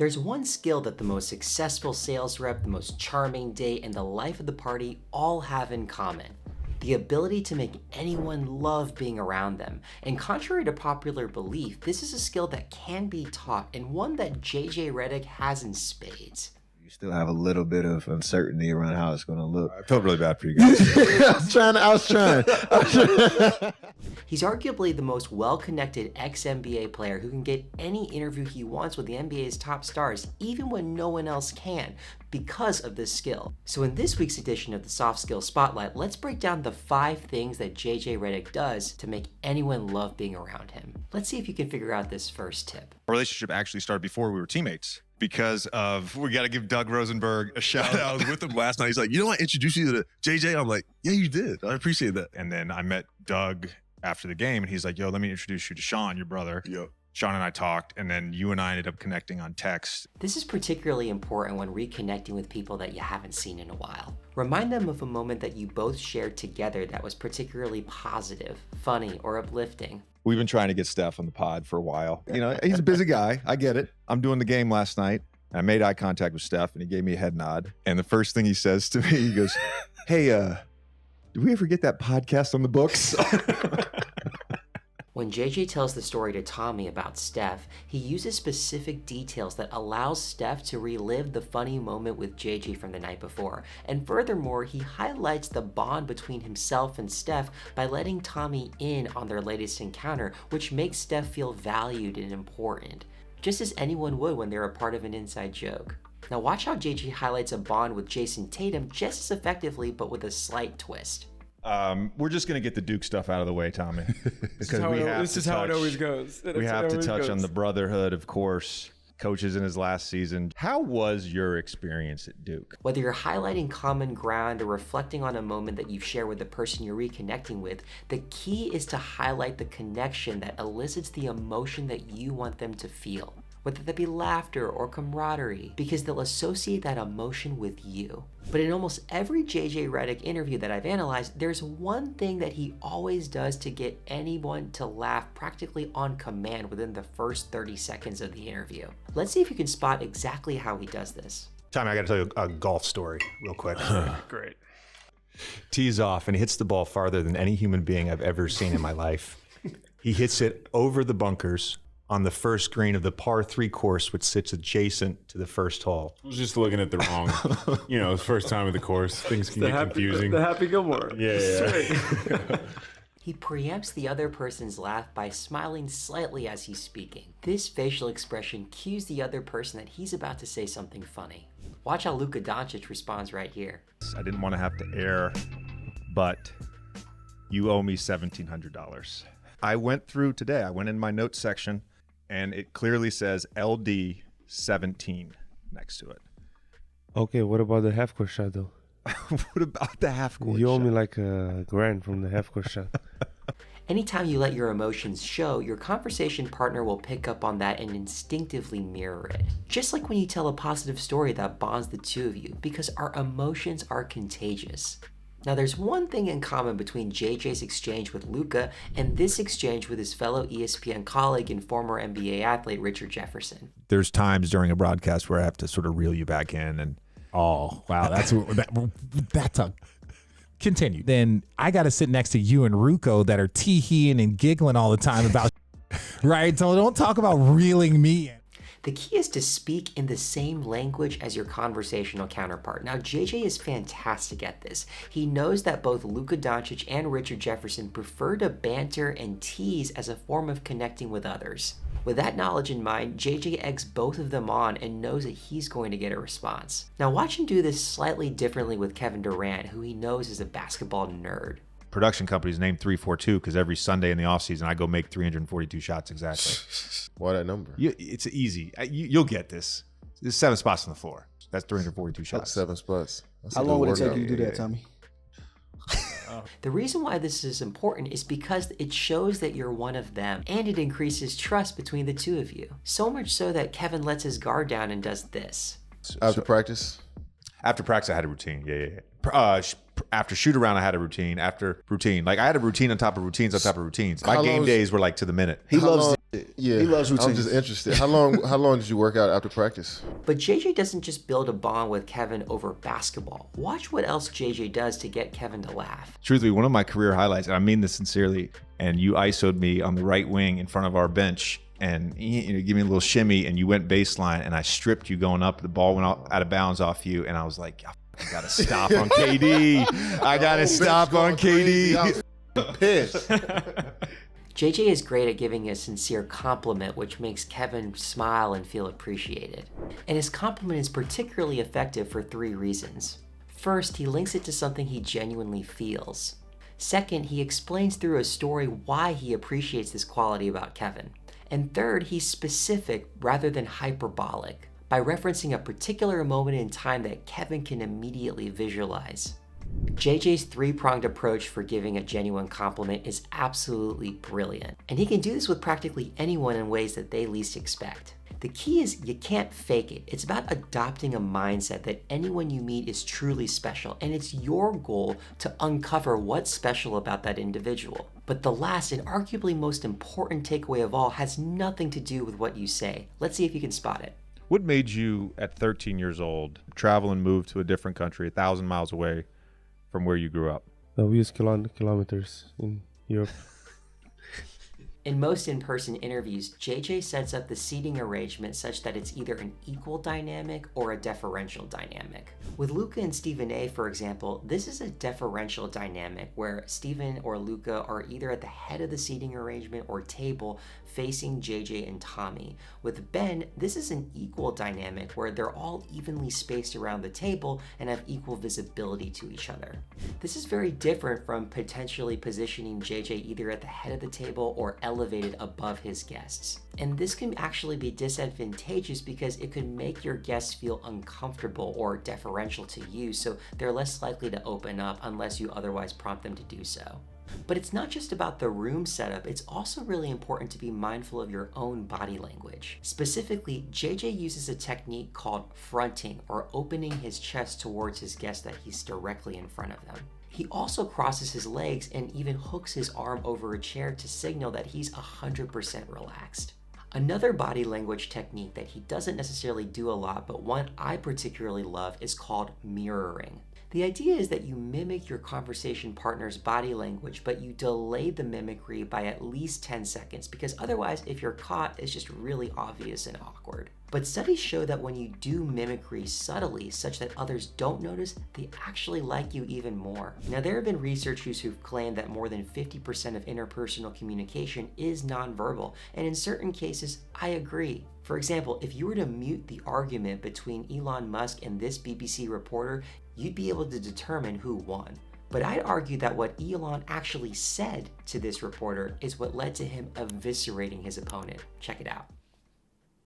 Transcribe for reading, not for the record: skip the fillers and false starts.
There's one skill that the most successful sales rep, the most charming date, and the life of the party all have in common. The ability to make anyone love being around them. And contrary to popular belief, this is a skill that can be taught and one that JJ Redick has in spades. You still have a little bit of uncertainty around how it's going to look. I felt really bad for you guys. I was trying. He's arguably the most well-connected ex-NBA player who can get any interview he wants with the NBA's top stars, even when no one else can, because of this skill. So in this week's edition of the Soft Skills Spotlight, let's break down the 5 things that JJ Redick does to make anyone love being around him. Let's see if you can figure out this first tip. Our relationship actually started before we were teammates. Because of, we got to give Doug Rosenberg a shout out. I was with him last night. He's like, you know, I introduced you to JJ. I'm like, yeah, you did. I appreciate that. And then I met Doug after the game, and he's like, yo, let me introduce you to Sean, your brother. Yep. Sean and I talked, and then you and I ended up connecting on text. This is particularly important when reconnecting with people that you haven't seen in a while. Remind them of a moment that you both shared together that was particularly positive, funny, or uplifting. We've been trying to get Steph on the pod for a while. You know, he's a busy guy. I get it. I'm doing the game last night. I made eye contact with Steph, and he gave me a head nod. And the first thing he says to me, he goes, hey, did we ever get that podcast on the books? When JJ tells the story to Tommy about Steph, he uses specific details that allows Steph to relive the funny moment with JJ from the night before. And furthermore, he highlights the bond between himself and Steph by letting Tommy in on their latest encounter, which makes Steph feel valued and important, just as anyone would when they're a part of an inside joke. Now watch how JJ highlights a bond with Jason Tatum just as effectively, but with a slight twist. We're just going to get the Duke stuff out of the way, Tommy. This is how it always goes. We have to touch on the brotherhood, of course. Coaches in his last season. How was your experience at Duke? Whether you're highlighting common ground or reflecting on a moment that you share with the person you're reconnecting with, the key is to highlight the connection that elicits the emotion that you want them to feel. Whether that be laughter or camaraderie, because they'll associate that emotion with you. But in almost every JJ Redick interview that I've analyzed, there's one thing that he always does to get anyone to laugh practically on command within the first 30 seconds of the interview. Let's see if you can spot exactly how he does this. Tommy, I got to tell you a golf story real quick. Great. Tees off and he hits the ball farther than any human being I've ever seen in my life. He hits it over the bunkers on the first green of the par 3 course, which sits adjacent to the first hole. I was just looking at the wrong, first time of the course. Things can get confusing. The Happy Gilmore. Yeah. He preempts the other person's laugh by smiling slightly as he's speaking. This facial expression cues the other person that he's about to say something funny. Watch how Luka Doncic responds right here. I didn't want to have to air, but you owe me $1,700. I went through today, I went in my notes section, and it clearly says LD 17 next to it. Okay, what about the half court shot though? What about the half court You owe shot? me like $1,000 from the half court shot. Anytime you let your emotions show, your conversation partner will pick up on that and instinctively mirror it. Just like when you tell a positive story that bonds the two of you, because our emotions are contagious. Now there's one thing in common between JJ's exchange with Luka and this exchange with his fellow ESPN colleague and former NBA athlete Richard Jefferson. There's times during a broadcast where I have to sort of reel you back in and oh, wow. That's a continue. Then I got to sit next to you and Ruko that are tee-heeing and giggling all the time about right? So don't talk about reeling me in. The key is to speak in the same language as your conversational counterpart. Now, JJ is fantastic at this. He knows that both Luka Doncic and Richard Jefferson prefer to banter and tease as a form of connecting with others. With that knowledge in mind, JJ eggs both of them on and knows that he's going to get a response. Now watch him do this slightly differently with Kevin Durant, who he knows is a basketball nerd. production company's named 342 because every Sunday in the offseason I go make 342 shots exactly. Why that number? It's easy. You'll get this. There's 7 spots on the floor. That's 342 shots. That's 7 spots. That's How long would it take you to do that, Tommy? The reason why this is important is because it shows that you're one of them, and it increases trust between the two of you. So much so that Kevin lets his guard down and does this. After practice? After practice, I had a routine. Yeah. After shoot around, I had a routine. After routine, like I had a routine on top of routines on top of routines. My game days were like to the minute. He loves Yeah, He loves I'm routines. just interested. How long did you work out after practice? But JJ doesn't just build a bond with Kevin over basketball. Watch what else JJ does to get Kevin to laugh. Truthfully, one of my career highlights, and I mean this sincerely, and you ISO'd me on the right wing in front of our bench and give me a little shimmy and you went baseline and I stripped you going up. The ball went out of bounds off you and I was like, I gotta stop on KD. I gotta stop on KD. I was pissed. JJ is great at giving a sincere compliment, which makes Kevin smile and feel appreciated. And his compliment is particularly effective for 3 reasons. First, he links it to something he genuinely feels. Second, he explains through a story why he appreciates this quality about Kevin. And third, he's specific rather than hyperbolic, by referencing a particular moment in time that Kevin can immediately visualize. JJ's 3-pronged approach for giving a genuine compliment is absolutely brilliant, and he can do this with practically anyone in ways that they least expect. The key is you can't fake it. It's about adopting a mindset that anyone you meet is truly special, and it's your goal to uncover what's special about that individual. But the last and arguably most important takeaway of all has nothing to do with what you say. Let's see if you can spot it. What made you, at 13 years old, travel and move to a different country 1,000 miles away from where you grew up? We use kilometers in Europe. In most in-person interviews, JJ sets up the seating arrangement such that it's either an equal dynamic or a deferential dynamic. With Luca and Stephen A, for example, this is a deferential dynamic where Stephen or Luca are either at the head of the seating arrangement or table facing JJ and Tommy. With Ben, this is an equal dynamic where they're all evenly spaced around the table and have equal visibility to each other. This is very different from potentially positioning JJ either at the head of the table or elevated above his guests. And this can actually be disadvantageous because it could make your guests feel uncomfortable or deferential to you, so they're less likely to open up unless you otherwise prompt them to do so. But it's not just about the room setup, it's also really important to be mindful of your own body language. Specifically, JJ uses a technique called fronting, or opening his chest towards his guest that he's directly in front of them. He also crosses his legs and even hooks his arm over a chair to signal that he's 100% relaxed. Another body language technique that he doesn't necessarily do a lot, but one I particularly love, is called mirroring. The idea is that you mimic your conversation partner's body language, but you delay the mimicry by at least 10 seconds, because otherwise, if you're caught, it's just really obvious and awkward. But studies show that when you do mimicry subtly, such that others don't notice, they actually like you even more. Now, there have been researchers who've claimed that more than 50% of interpersonal communication is nonverbal, and in certain cases, I agree. For example, if you were to mute the argument between Elon Musk and this BBC reporter, you'd be able to determine who won. But I'd argue that what Elon actually said to this reporter is what led to him eviscerating his opponent. Check it out.